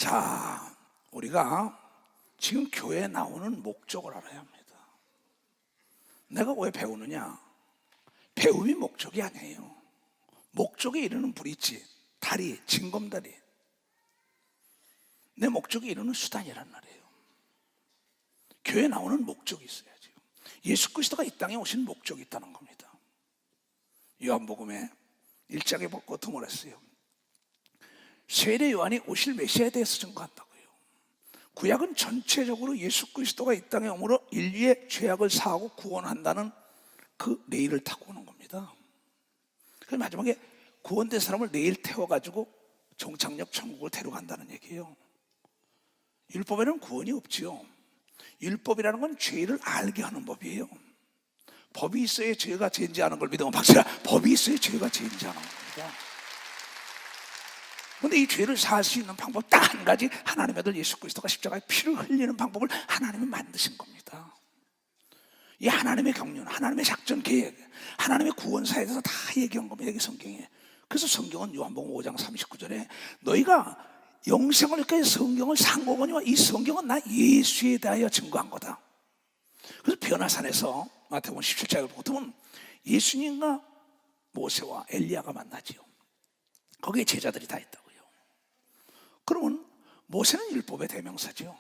자, 우리가 지금 교회에 나오는 목적을 알아야 합니다. 내가 왜 배우느냐? 배움이 목적이 아니에요. 목적에 이르는 브릿지, 다리, 징검다리. 내 목적에 이르는 수단이란 말이에요. 교회에 나오는 목적이 있어야죠. 예수 그리스도가 이 땅에 오신 목적이 있다는 겁니다. 요한복음에 1장에 보고 말했어요. 세례 요한이 오실 메시아에 대해서 증거한다고요. 구약은 전체적으로 예수 그리스도가 이 땅에 오므로 인류의 죄악을 사하고 구원한다는 그 레일을 타고 오는 겁니다. 그래서 마지막에 구원된 사람을 내일 태워가지고 종착역 천국을 데려간다는 얘기예요. 율법에는 구원이 없지요. 율법이라는 건 죄를 알게 하는 법이에요. 법이 있어야 죄가 죄인지 아는 걸 믿으면 박수야. 법이 있어야 죄가 죄인지 아는 겁니다. 그런데 이 죄를 사할 수 있는 방법 딱 한 가지, 하나님의 아들 예수 그리스도가 십자가에 피를 흘리는 방법을 하나님이 만드신 겁니다. 이 하나님의 경륜, 하나님의 작전 계획, 하나님의 구원사에 대해서 다 얘기한 겁니다. 여기 성경에. 그래서 성경은 요한복음 5장 39절에 너희가 영생을 위해 성경을 산 거거니와 이 성경은 나 예수에 대하여 증거한 거다. 그래서 변화산에서 마태복음 17장에 보면 예수님과 모세와 엘리야가 만나지요. 거기에 제자들이 다 있다고요. 그러면 모세는 율법의 대명사죠.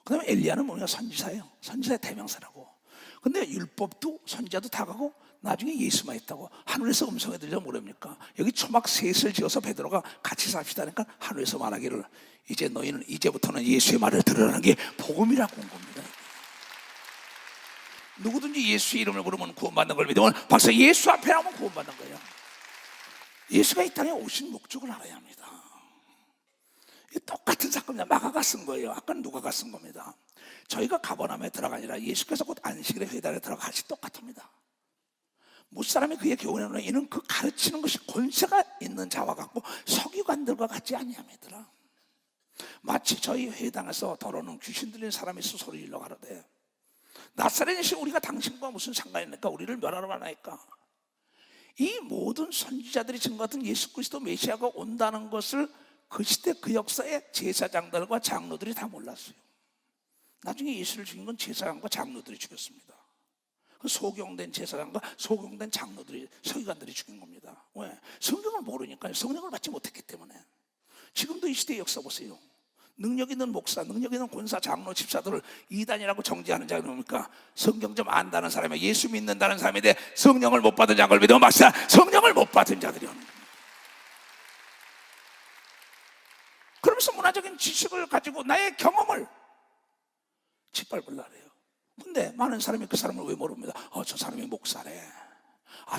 그 다음에 엘리야는 뭐냐? 선지사예요. 선지사의 대명사라고. 근데 율법도 선지자도 다 가고 나중에 예수만 있다고. 하늘에서 음성이 들려 모릅니까? 여기 초막 셋을 지어서 베드로가 같이 삽시다 하니까 하늘에서 말하기를 이제 너희는 이제부터는 예수의 말을 들으라는 게 복음이라고 온 겁니다. 누구든지 예수의 이름을 부르면 구원받는 걸 믿으면 박사 예수 앞에 나오면 구원받는 거예요. 예수가 이 땅에 오신 목적을 알아야 합니다. 똑같은 사건입니다. 마가가 쓴 거예요. 아까는 누가가 쓴 겁니다. 저희가 가버나움에 들어가니라 예수께서 곧 안식일의 회당에 들어가시 똑같습니다. 무사람이 그의 교훈에 오는 이는 그 가르치는 것이 권세가 있는 자와 같고 서기관들과 같지 아니함이더라. 마치 저희 회당에서 더러는 귀신 들린 사람이 있어 소리 질러 가로되 나사렛이신 우리가 당신과 무슨 상관이 있는가? 우리를 멸하러 가나이까? 이 모든 선지자들이 증거했던 예수 그리스도 메시아가 온다는 것을 그 시대 그 역사에 제사장들과 장로들이 다 몰랐어요. 나중에 예수를 죽인 건 제사장과 장로들이 죽였습니다. 그 소경된 제사장과 소경된 장로들이, 서기관들이 죽인 겁니다. 왜? 성경을 모르니까요. 성령을 받지 못했기 때문에. 지금도 이 시대의 역사 보세요. 능력 있는 목사, 능력 있는 권사, 장로, 집사들을 이단이라고 정죄하는 자가 뭡니까? 성경 좀 안다는 사람이, 예수 믿는다는 사람인데 성령을 못 받은 자를 믿으면 막사 성령을 못 받은 자들이 오는 겁니다. 그러면서 문화적인 지식을 가지고 나의 경험을 짓밟으려 해요. 근데 많은 사람이 그 사람을 왜 모릅니다. 저 사람이 목사래,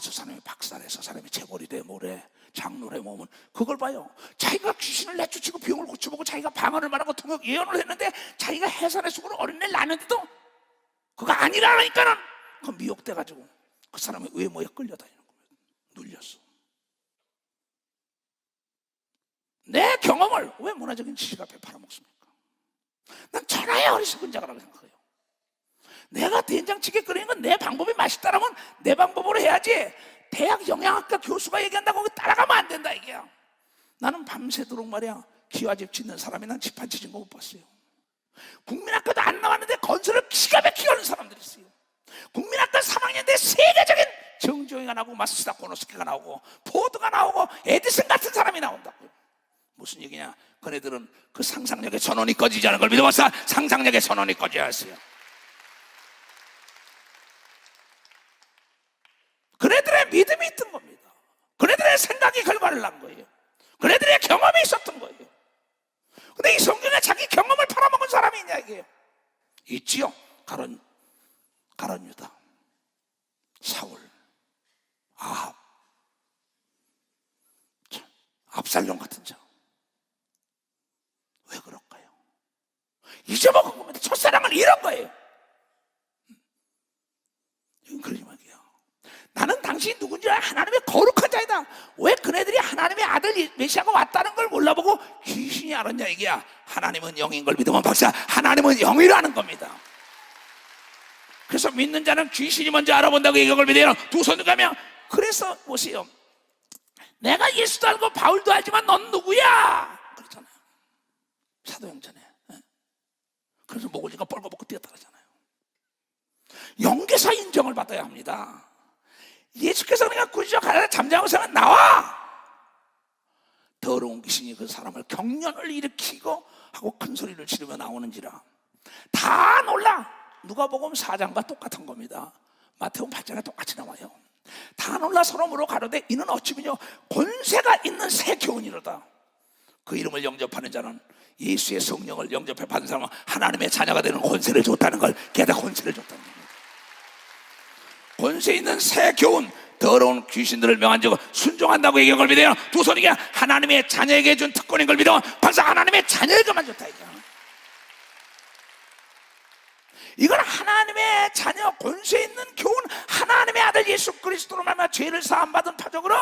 저 사람이 박사래, 저 사람이 재벌이래, 뭐래, 장로래, 뭐면 그걸 봐요. 자기가 귀신을 내쫓고 병을 고쳐보고 자기가 방언을 말하고 통역 예언을 했는데 자기가 해산의 속으로 어린애를 낳는데도 그거 아니라니까는 그 미혹돼가지고 그 사람의 외모에 끌려다니는 거예요. 눌렸어. 내 경험을 왜 문화적인 지식 앞에 팔아먹습니까? 난 천하의 어리석은 자라고 생각해요. 내가 된장찌개 끓이는 건 내 방법이 맛있다라면 내 방법으로 해야지. 대학 영양학과 교수가 얘기한다고 따라가면 안 된다 이게야. 나는 밤새도록 말이야 기와집 짓는 사람이 난 집 한 채 짓는 거 못 봤어요. 국민학교도 안 나왔는데 건설을 기가 막히게 하는 사람들이 있어요. 국민학교 3학년 때 세계적인 정조영이가 나오고 마스다 고노스케가 나오고 포드가 나오고 에디슨 같은 사람이 나온다고요. 무슨 얘기냐? 그네들은 그 상상력의 전원이 꺼지지 않은 걸 믿어봤어. 상상력의 전원이 꺼져야 했어요. 그네들의 믿음이 있던 겁니다. 그네들의 생각이 결과를 난 거예요. 그네들의 경험이 있었던 거예요. 근데 이 성경에 자기 경험을 팔아먹은 사람이 있냐 이게요. 있지요. 가론 유다, 사울, 아합, 압살롬 같은 자. 왜 그럴까요? 잊어먹은 겁니다. 첫사랑을 잃은 거예요. 이건 그러지 말게요. 나는 당신이 누군지 하나님의 거룩한 자이다. 왜 그네들이 하나님의 아들 메시아가 왔다는 걸 몰라보고 귀신이 알았냐 이게야. 하나님은 영인 걸 믿으면 박사 하나님은 영이라는 겁니다. 그래서 믿는 자는 귀신이 먼저 알아본다고 이걸 믿어요. 두 손을 가면. 그래서 보세요. 내가 예수도 알고 바울도 알지만 넌 누구야? 그렇잖아요. 사도행전에. 그래서 목을 지가 뻘거벗고 뛰어들었잖아요. 영계사 인정을 받아야 합니다. 예수께서 그냥 구주여 가라 잠자고 서면 나와. 더러운 귀신이 그 사람을 경련을 일으키고 하고 큰 소리를 지르며 나오는지라. 다 놀라. 누가복음 4장과 똑같은 겁니다. 마태복음 8장과 똑같이 나와요. 다 놀라 서로 물어 가로되 이는 어찌미뇨 권세가 있는 새 교훈이로다. 그 이름을 영접하는 자는 예수의 성령을 영접해 받은 사람은 하나님의 자녀가 되는 권세를 줬다는 걸 깨닫 권세를 줬다는 겁니다. 권세 있는 새 교훈, 더러운 귀신들을 명한 적 순종한다고 얘기한 걸 믿어요. 두 손이게 하나님의 자녀에게 준 특권인 걸 믿어. 벌써 하나님의 자녀에게만 줬다 이거. 이건 하나님의 자녀 권세 있는 교훈, 하나님의 아들 예수 그리스도로 말미암아 죄를 사함받은 표적으로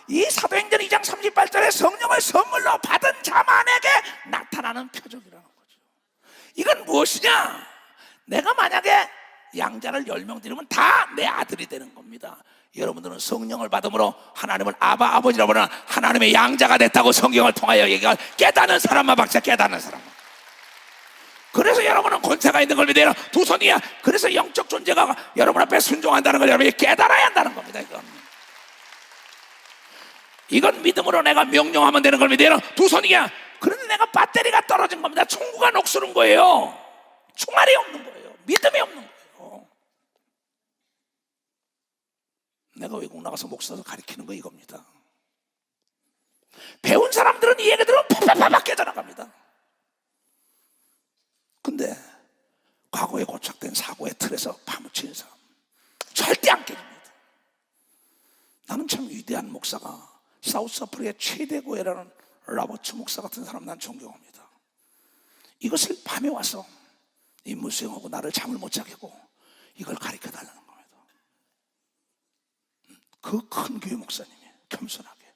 이 사도행전 2장 38절에 성령을 선물로 받은 자만에게 나타나는 표적이라는 거죠. 이건 무엇이냐? 내가 만약에 양자를 10명 드리면 다 내 아들이 되는 겁니다. 여러분들은 성령을 받음으로 하나님을 아바 아버지라고 부르는 하나님의 양자가 됐다고 성경을 통하여 얘기할 깨닫는 사람만 박자 깨닫는 사람만. 그래서 여러분은 권세가 있는 걸 믿어요. 두 손이야. 그래서 영적 존재가 여러분 앞에 순종한다는 걸 여러분이 깨달아야 한다는 겁니다. 이건 믿음으로 내가 명령하면 되는 걸 믿어요. 두 손이야. 그런데 내가 배터리가 떨어진 겁니다. 총구가 녹슬은 거예요. 총알이 없는 거예요. 믿음이 없는 거예요. 내가 외국 나가서 목사서 가르치는 거 이겁니다. 배운 사람들은 이 얘기 들으면 팍팍팍 깨져나갑니다. 근데 과거에 고착된 사고의 틀에서 파묻히는 사람 절대 안 깨집니다. 나는 참 위대한 목사가 사우스 아프리카의 최대 교회라는 라버츠 목사 같은 사람 난 존경합니다. 이것을 밤에 와서 임무 수행하고 나를 잠을 못 자게 하고 이걸 가르쳐 달라는 겁니다. 그 큰 교회 목사님이 겸손하게.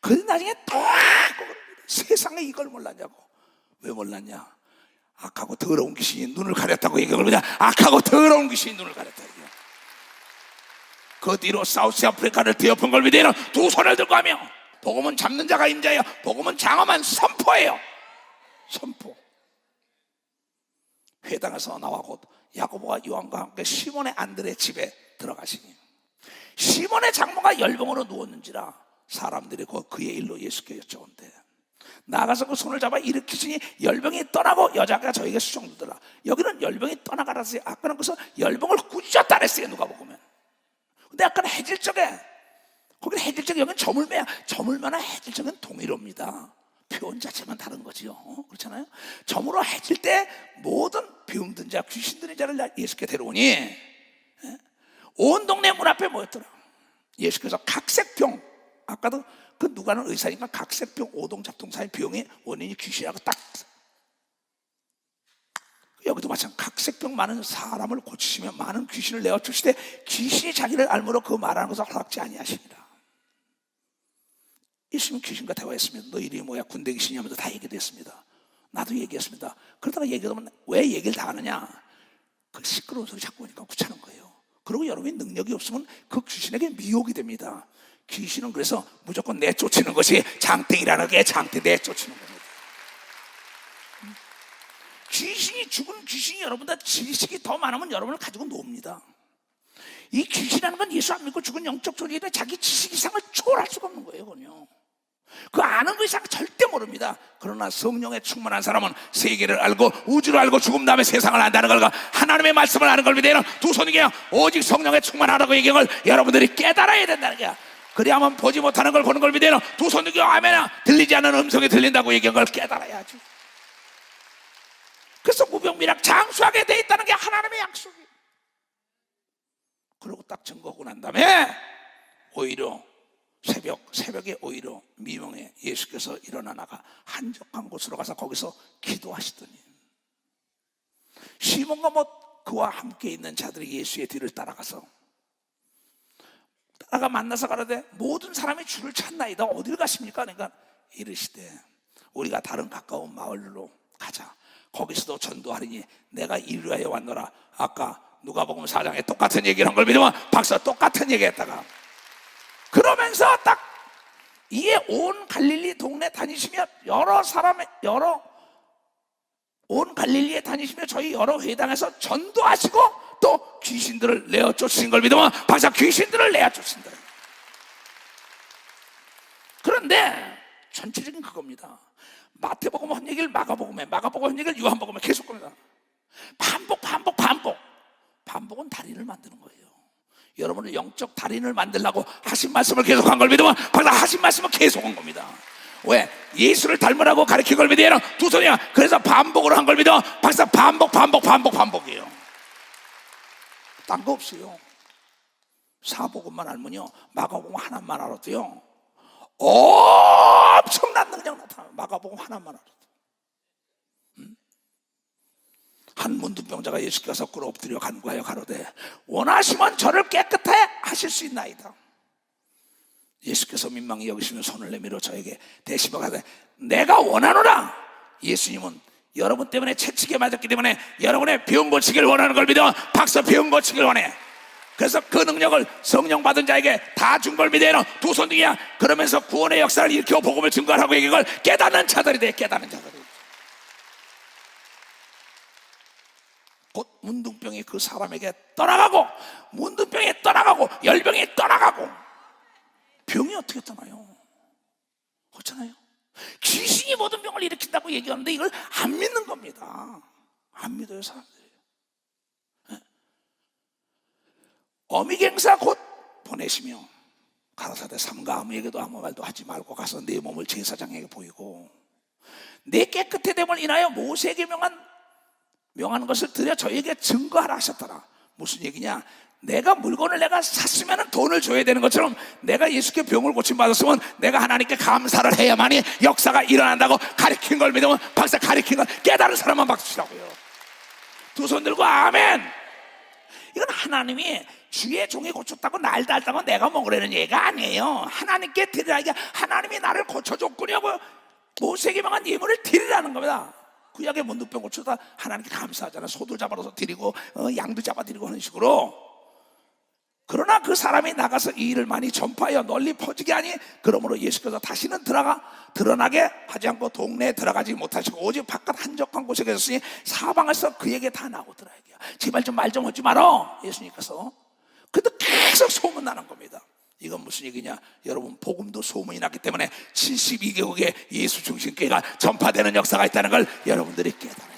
그래서 나중에 딱 세상에 이걸 몰랐냐고. 왜 몰랐냐? 악하고 더러운 귀신이 눈을 가렸다고 얘기합니다. 악하고 더러운 귀신이 눈을 가렸다. 그 뒤로 사우스 아프리카를 뒤엎은 걸 믿어요. 두 손을 들고 하며 복음은 잡는 자가 임자예요. 복음은 장엄한 선포예요. 선포. 회당에서 나와 곧 야고보와 요한과 함께 시몬의 안드레 집에 들어가시니 시몬의 장모가 열병으로 누웠는지라 사람들이 그의 일로 예수께 여쭤온대. 나가서 그 손을 잡아 일으키시니 열병이 떠나고 여자가 저에게 수종두더라. 여기는 열병이 떠나가라서 아까는 그래서 열병을 꾸짖었다 그랬어요. 누가 보면. 근데 아까는 해질적에 거기는 해질적에 여기는 저물매야. 저물매나 해질적은 동일합니다. 표현 자체만 다른 거지요. 그렇잖아요. 저물어 해질 때 모든 병든 자 귀신들의 자를 예수께 데려오니 온 동네 문 앞에 모였더라. 예수께서 각색병, 아까도 그 누가는 의사니까 각색병, 오동잡동사의 병의 원인이 귀신이라고 딱. 여기도 마찬가지. 각색병 많은 사람을 고치시며 많은 귀신을 내어 주시되 귀신이 자기를 알므로 그 말하는 것을 허락지 아니하시니라. 있으면 귀신과 대화했습니다. 너 이름이 뭐야? 군대 귀신이 하면서 다 얘기됐습니다. 나도 얘기했습니다. 그러다가 얘기하면 왜 얘기를 다 하느냐? 그 시끄러운 소리 자꾸 하니까 귀찮은 거예요. 그리고 여러분이 능력이 없으면 그 귀신에게 미혹이 됩니다. 귀신은 그래서 무조건 내쫓는 것이 장땡이라는 게 장땡 내쫓는 겁니다. 귀신이 죽은 귀신이 여러분보다 지식이 더 많으면 여러분을 가지고 놉니다. 이 귀신이라는 건 예수 안 믿고 죽은 영적 존재인데 자기 지식 이상을 초월할 수가 없는 거예요. 그건요. 그 아는 것 이상 절대 모릅니다. 그러나 성령에 충만한 사람은 세계를 알고 우주를 알고 죽음 다음에 세상을 안다는 걸, 하나님의 말씀을 아는 걸 믿어요. 두 손이게요. 오직 성령에 충만하라고 얘기한 걸 여러분들이 깨달아야 된다는 거야. 그래야만 보지 못하는 걸 보는 걸 믿어요. 두 손이게요. 아멘아. 들리지 않는 음성이 들린다고 얘기한 걸 깨달아야지. 그래서 무병비락 장수하게 돼 있다는 게 하나님의 약속이에요. 그러고 딱 증거하고 난 다음에 오히려 새벽에 오히려 미명에 예수께서 일어나 나가 한적한 곳으로 가서 거기서 기도하시더니 시몬과 그와 함께 있는 자들이 예수의 뒤를 따라가 만나서 가라되 모든 사람이 주를 찾나이다. 어디를 가십니까? 그러니까 이르시되 우리가 다른 가까운 마을로 가자. 거기서도 전도하리니 내가 이를 위하여 왔노라. 아까 누가복음 4장에 똑같은 얘기를 한 걸 믿으면 박사 똑같은 얘기했다가 그러면서 딱 이에 온 갈릴리 동네 다니시며 여러 온 갈릴리에 다니시며 저희 여러 회당에서 전도하시고 또 귀신들을 내어 쫓으신 걸 믿으면 박사 귀신들을 내어 쫓으신다. 그런데 전체적인 그겁니다. 마태복음 한 얘기를 마가복음에, 마가복음 한 얘기를 요한복음에 계속 겁니다. 반복은 달인을 만드는 거예요. 여러분은 영적 달인을 만들려고 하신 말씀을 계속한 걸 믿으면 박사 하신 말씀을 계속한 겁니다. 왜? 예수를 닮으라고 가르친 걸 믿어요. 두 손이야. 그래서 반복으로 한 걸 믿어. 박사 반복이에요. 딴 거 없어요. 사복음만 알면요, 마가복음 하나만 알아도요 엄청난 능력 나타나요. 마가복음 하나만 알아도. 한 문둥병자가 예수께서 꿇어 엎드려 간구하여 가로되 원하시면 저를 깨끗해 하실 수 있나이다. 예수께서 민망히 여기시며 손을 내밀어 저에게 대시며 가되 내가 원하노라. 예수님은 여러분 때문에 채찍에 맞았기 때문에 여러분의 병 고치기를 원하는 걸 믿어. 박사 병 고치기를 원해. 그래서 그 능력을 성령 받은 자에게 다 준 걸 믿어요. 두 손 등이야. 그러면서 구원의 역사를 일으켜 복음을 증거하고 이걸 깨닫는 자들이 돼. 깨닫는 자들이. 곧 문둥병이 그 사람에게 떠나가고, 문둥병이 떠나가고, 열병이 떠나가고. 병이 어떻게 떠나요? 그렇잖아요. 귀신이 모든 병을 일으킨다고 얘기하는데 이걸 안 믿는 겁니다. 안 믿어요, 사람들이. 어미갱사 곧 보내시며 가라사대 삼가 아무에게도 아무 말도 하지 말고 가서 내 몸을 제사장에게 보이고 내 깨끗해 됨을 인하여 모세에게 명한 것을 드려 저에게 증거하라 하셨더라. 무슨 얘기냐? 내가 물건을 내가 샀으면 돈을 줘야 되는 것처럼 내가 예수께 병을 고침받았으면 내가 하나님께 감사를 해야만이 역사가 일어난다고 가르친 걸 믿으면 박사 가르친 걸 깨달은 사람만 박수 치라고요. 두 손 들고 아멘. 이건 하나님이 주의 종이 고쳤다고 날 달다고 내가 먹으려는 얘기가 아니에요. 하나님께 드리라. 이게 하나님이 나를 고쳐줬군요. 모세에게 명한 예물을 드리라는 겁니다. 구약의 문둥병 고쳐다 하나님께 감사하잖아요. 소도 잡아서 드리고 양도 잡아 드리고 하는 식으로. 그러나 그 사람이 나가서 이 일을 많이 전파하여 널리 퍼지게 하니 그러므로 예수께서 다시는 드러나게 하지 않고 동네에 들어가지 못하시고 오직 바깥 한적한 곳에 계셨으니 사방에서 그에게 다 나오더라. 제발 좀 말 좀 하지 마라 예수님께서. 그래도 계속 소문나는 겁니다. 이건 무슨 얘기냐? 여러분, 복음도 소문이 났기 때문에 72개국의 예수 중심교회가 전파되는 역사가 있다는 걸 여러분들이 깨달아요.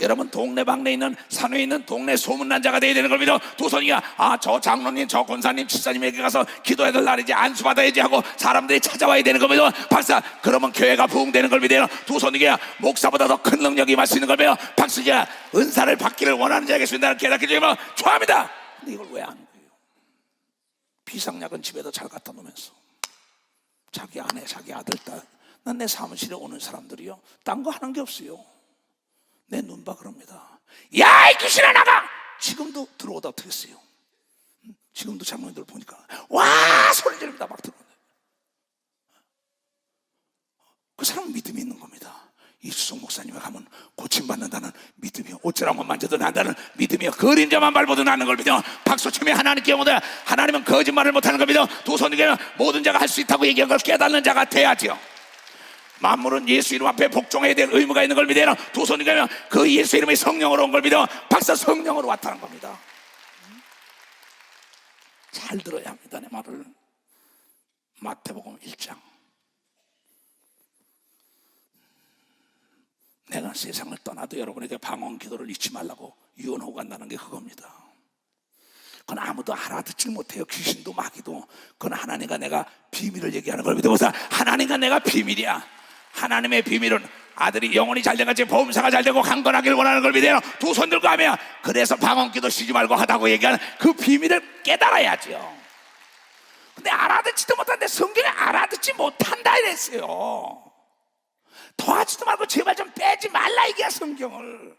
여러분, 동네방네에 있는 산회에 있는 동네 소문난 자가 되어야 되는 걸 믿어. 두 손이야. 저 장로님, 저 권사님, 집사님에게 가서 기도해야 될 날이지, 안수받아야지 하고 사람들이 찾아와야 되는 걸 믿어. 박사, 그러면 교회가 부흥되는 걸 믿어요. 두 손이야. 목사보다 더 큰 능력이 임할 수 있는 걸 믿어. 박수야. 은사를 받기를 원하는 자에게 주신다는 깨닫게 되면 좋아합니다. 근데 이걸 왜 안 해요? 비상약은 집에다 잘 갖다 놓으면서 자기 아내, 자기 아들, 딸, 난 내 사무실에 오는 사람들이요, 딴 거 하는 게 없어요. 내 눈봐 그럽니다. 야, 이 귀신아 나가! 지금도 들어오다 어떻게 했어요? 지금도 장로님들 보니까 와 소리 지릅니다. 막 들어오는데 그 사람은 믿음이 있는 겁니다. 이수성 목사님에 가면 고침받는다는 믿음이요, 옷질 한번 만져도 난다는 믿음이요, 그림자만 밟아도 나는 걸 믿어. 박수치며 하나님께 오다. 하나님은 거짓말을 못하는 걸 믿어. 두 손에게 모든 자가 할 수 있다고 얘기한 걸 깨닫는 자가 돼야지요. 만물은 예수 이름 앞에 복종해야 될 의무가 있는 걸 믿어요. 두 손이 가면 그 예수 이름의 성령으로 온 걸 믿어. 박사 성령으로 왔다는 겁니다. 잘 들어야 합니다, 내 말을. 마태복음 1장. 내가 세상을 떠나도 여러분에게 방언 기도를 잊지 말라고 유언하고 간다는 게 그겁니다. 그건 아무도 알아듣지 못해요. 귀신도 마귀도. 그건 하나님과 내가 비밀을 얘기하는 걸 믿어보자. 하나님과 내가 비밀이야. 하나님의 비밀은 아들이 영혼이 잘 돼가지고 보험사가 잘 되고 강건하기를 원하는 걸 믿어요. 두 손 들고 하면 그래서 방언기도 쉬지 말고 하다고 얘기하는 그 비밀을 깨달아야죠. 근데 알아듣지도 못하는데 성경에 알아듣지 못한다 이랬어요. 더하지도 말고 제발 좀 빼지 말라 이게야 성경을.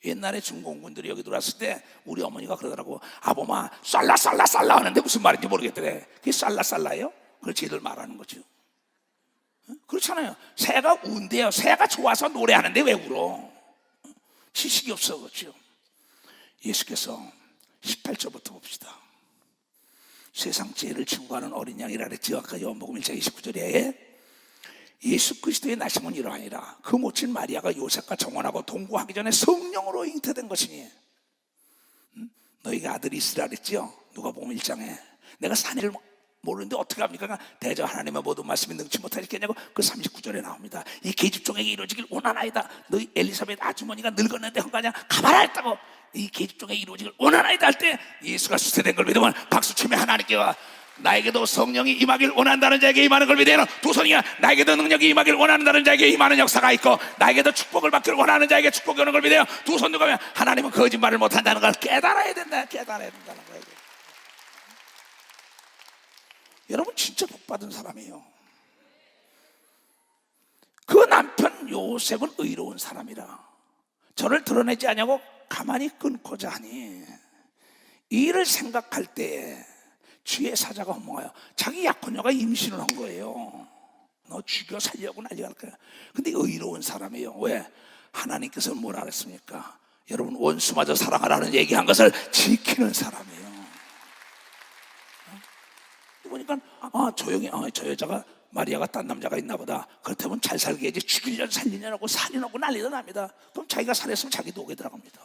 옛날에 중공군들이 여기 들어왔을 때 우리 어머니가 그러더라고. 아범아 쌀라 하는데 무슨 말인지 모르겠더래. 그게 쌀라예요? 그걸 쟤들 말하는 거죠. 그렇잖아요. 새가 운대요. 새가 좋아서 노래하는데 왜 울어? 지식이 없어. 그렇죠. 예수께서 18절부터 봅시다. 세상 죄를 지고 가는 어린 양이라 그랬죠. 아까 요한복음 1장 29절에 예수 그리스도의 나심은 이러하니라. 그 모친 마리아가 요셉과 정혼하고 동거하기 전에 성령으로 잉태된 것이니. 너희가 아들이 있으라 그랬지요. 누가복음 1장에 내가 사내를 모르는데 어떻게 합니까? 대저 하나님의 모든 말씀이 능치 못하시겠냐고 그 39절에 나옵니다. 이 계집종에게 이루어지길 원하나이다. 너희 엘리사벳 아주머니가 늙었는데 헛가냐 가봐라 했다고. 이 계집종에게 이루어지길 원하나이다 할 때 예수가 수태된 걸 믿으면 박수치며 하나님께 와 나에게도 성령이 임하길 원한다는 자에게 임하는 걸 믿으면 두 손이야. 나에게도 능력이 임하길 원한다는 자에게 임하는 역사가 있고 나에게도 축복을 받기를 원하는 자에게 축복이 오는 걸 믿어요. 두 손 들고 하면 하나님은 거짓말을 못한다는 걸 깨달아야 된다는 거예요. 여러분 진짜 복받은 사람이에요. 그 남편 요셉은 의로운 사람이라 저를 드러내지 않냐고 가만히 끊고자 하니 이 일을 생각할 때 주의 사자가 뭔가요? 자기 약혼녀가 임신을 한 거예요. 너 죽여 살려고 난리가 날 거야. 근데 의로운 사람이에요. 왜? 하나님께서 뭐라 그랬습니까? 여러분 원수마저 사랑하라는 얘기한 것을 지키는 사람이에요. 보니까 조용히 저 여자가 마리아가 딴 남자가 있나 보다. 그렇다면 잘 살게 해야지. 죽이려고 살리려고 살인하고 난리가 납니다. 그럼 자기가 살했으면 자기도 오게 들어갑니다.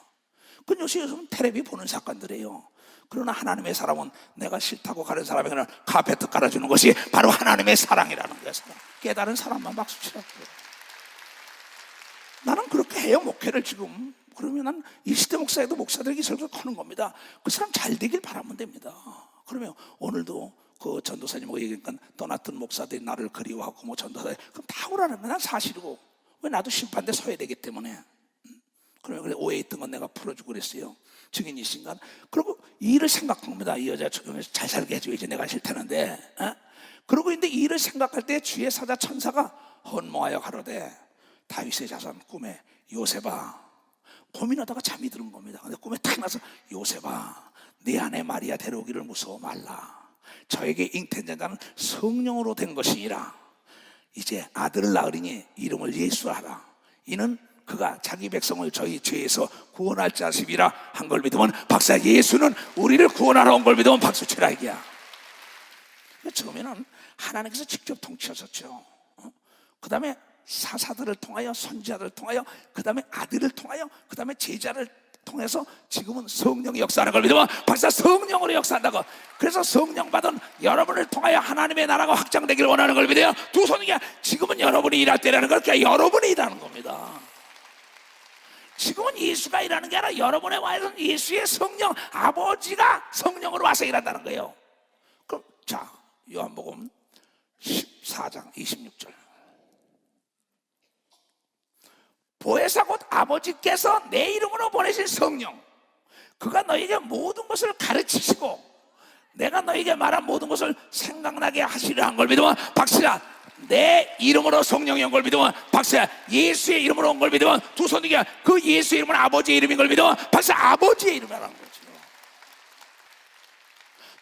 그 요새는 텔레비 보는 사건들이에요. 그러나 하나님의 사랑은 내가 싫다고 가는 사람에게는 카페트 깔아주는 것이 바로 하나님의 사랑이라는 거예요. 사랑. 깨달은 사람만 박수치라고. 나는 그렇게 해요. 목회를 지금. 그러면 난 이 시대 목사에도 목사들에게 설교 하는 겁니다. 그 사람 잘 되길 바라면 됩니다. 그러면 오늘도 그 전도사님하고 얘기하니까 떠났던 목사들이 나를 그리워하고 뭐 전도사 그럼 다 오라는 건 사실이고 왜 나도 심판대 서야 되기 때문에. 그러면 그래 오해 있던 건 내가 풀어주고 그랬어요. 증인이신가? 그리고 이 일을 생각합니다. 이 여자 잘 살게 해줘야지 내가 싫다는데. 그러고 있는데 이 일을 생각할 때 주의 사자 천사가 헌모하여 가로되 다윗의 자손 꿈에 요셉아. 고민하다가 잠이 드는 겁니다. 근데 꿈에 탁 나서 요셉아 네 아내 마리아 데려오기를 무서워 말라. 저에게 잉태된 자는 성령으로 된 것이니라. 이제 아들을 낳으리니 이름을 예수하라. 이는 그가 자기 백성을 저희 죄에서 구원할 자식이라 한 걸 믿으면 박사 예수는 우리를 구원하러 온 걸 믿으면 박수 치라 이게야. 처음에는 하나님께서 직접 통치하셨죠. 그 다음에 사사들을 통하여 선지자들을 통하여 그 다음에 아들을 통하여 그 다음에 제자를 통해서 지금은 성령이 역사하는 걸 믿으면 박사 성령으로 역사한다고. 그래서 성령 받은 여러분을 통하여 하나님의 나라가 확장되기를 원하는 걸 믿어요. 두 손이야. 지금은 여러분이 일할 때라는 걸 그냥 여러분이 일하는 겁니다. 지금은 예수가 일하는 게 아니라 여러분의 와서는 예수의 성령 아버지가 성령으로 와서 일한다는 거예요. 그럼 자 요한복음 14장 26절 보혜사 곧 아버지께서 내 이름으로 보내신 성령 그가 너에게 모든 것을 가르치시고 내가 너에게 말한 모든 것을 생각나게 하시려 한 걸 믿으면 박수야. 내 이름으로 성령이 온 걸 믿으면 박수야. 예수의 이름으로 온 걸 믿으면 두 손이야. 그 예수의 이름은 아버지의 이름인 걸 믿으면 박수야. 아버지의 이름이라는 거죠.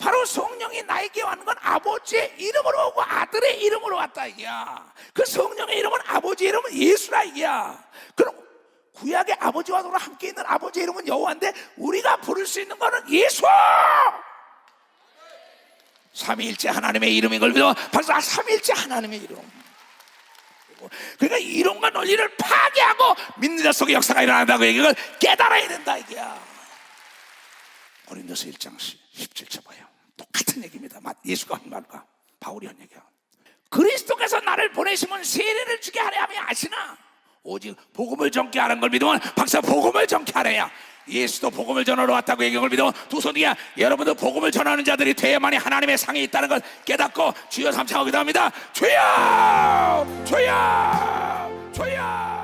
바로 성령이 나에게 왔는 건 아버지의 이름으로 오고 아들의 이름으로 왔다 이게야. 그 성령의 이름은 아버지의 이름은 예수라 이게야. 그럼 구약의 아버지와 함께 있는 아버지의 이름은 여호와인데 우리가 부를 수 있는 거는 예수. 삼위일체 하나님의 이름인 걸 믿어. 벌써 삼위일체 하나님의 이름. 그러니까 이론과 논리를 파괴하고 믿는 자 속에 역사가 일어난다고 이걸 깨달아야 된다 이게야. 고린도서 1장 17절 봐요. 똑같은 얘기입니다. 예수가 한 말과 바울이 한 얘기야. 그리스도께서 나를 보내시면 세례를 주게 하려 함이 아시나 오직 복음을 전케 하는 걸 믿으면 박사 복음을 전케 하래야. 예수도 복음을 전하러 왔다고 얘기한 걸 믿으면 두 손이야. 여러분도 복음을 전하는 자들이 돼야만이 하나님의 상이 있다는 걸 깨닫고 주여 삼창하기도 합니다. 주여 주여 주여